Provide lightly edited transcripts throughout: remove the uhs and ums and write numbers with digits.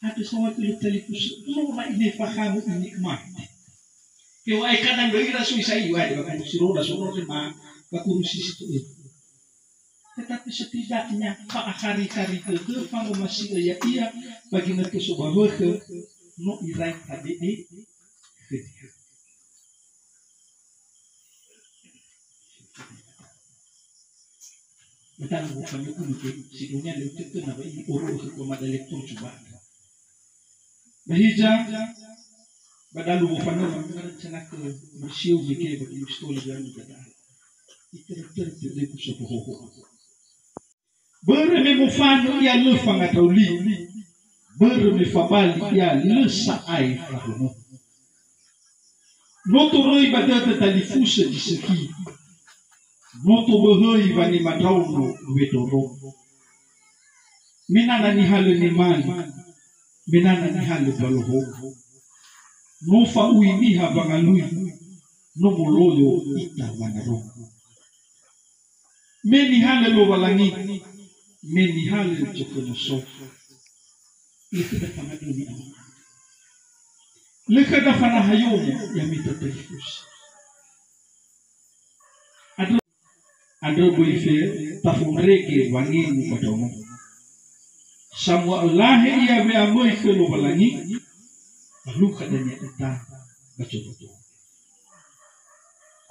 Ada sama tulis telipus, no na ini pahamu ini kemana? Kau ay kadang doira suisai wadi bakan siroda ma bakurusi situ itu. Tetapi setidaknya pak hari-hari ke pangu masih iya bagi mereka subah ke no irai tadi di betul bukan itu mungkin sidunya lucu tu nama ini urus kemana lektur coba. Bahija badalu bukan nama rencana ke bersiu mikir bagi istri dan juga. Itu terjadi kusabuh. Berme mufano ya lufang atau li berme fabali ya lesa ai fahuno noto roi badata talifusa di seki noto behoi bani madauno wedoro minana ni halu ni mani minana ni halu baloho no fa uini ha bangalui no moloyo ita wanaro meni halu lo walangi meni halu jokono so itu datang dunia. Leka dafana hayomo ya mita telifus. Ado boife tafumreke wangin kodomo. Samwa Allah ya be amoy kelo balangi. Lalu kadanya eta baca-baca.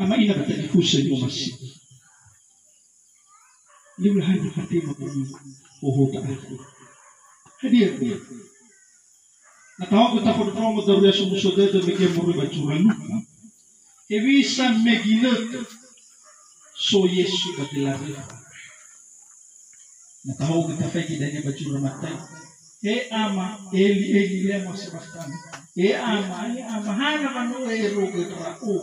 Ama ina telifus yo masih. Liwlah hadi hati mabuni oho ta'ala. Hadir dia. Natawa kita pertama dari sumusudah dan media murid bacuran luka. Evisa meginat so Yesu batilari. Natawa kita pergi dari bacuran matai. Ama eli dia masih bahkan. Ama hana manu rogo terau.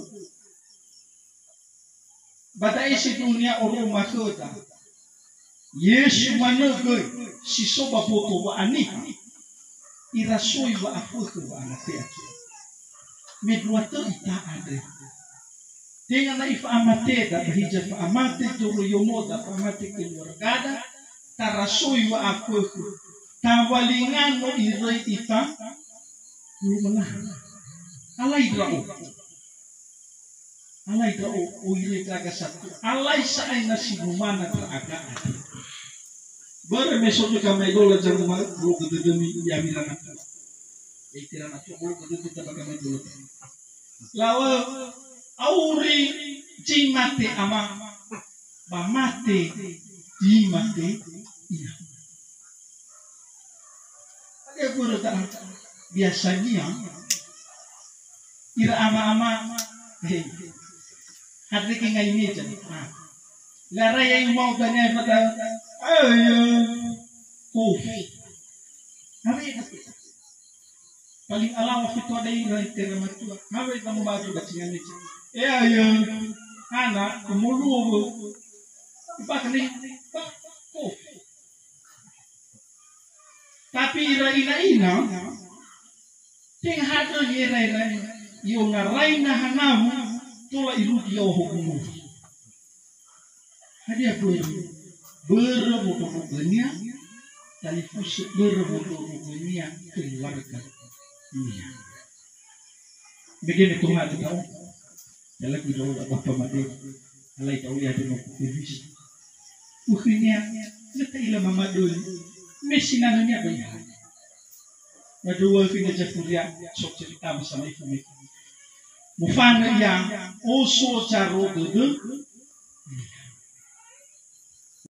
Badai si dunia orang makoda. Yesu managoy si soba foto wa ani irasoi wa afuku wa anatea medwata ita ade dengan na ifa amate da bahija fa amate joro yomoda fa amate keluargada tarasoi wa afuku tawalingano irai ita lumana alai drao o irai traga satu alai saai nasi rumana teraga ade Besoknya kami dola jangan mau ke demi yamilan aku. Istilah aku mau ke demi kita kami dola. Lawa auri jimate ama bamate jimate iya. Ada guru tak biasanya ira ama hati kengai ini jadi. Lara yang mau tanya pada kofi. Paling alam itu ada yang terima tua. Nabi itu membaca bacaan itu. Anak kemulu. Ipak ni kofi. Tapi ina ting hado ira yung ngaraina hanamu tola irudi hukumu. Hadiah berbuka-bukanya talifus berbuka-bukanya keluarga dunia. Begini Tuhan tahu. Dalam video apa mati, alai tahu ya dengan kuvis. Ukhinya neta ila mamadul. Mesinannya banyak. Madua kini jafuria sok cerita bersama ibu. Mufana yang oso caro duduk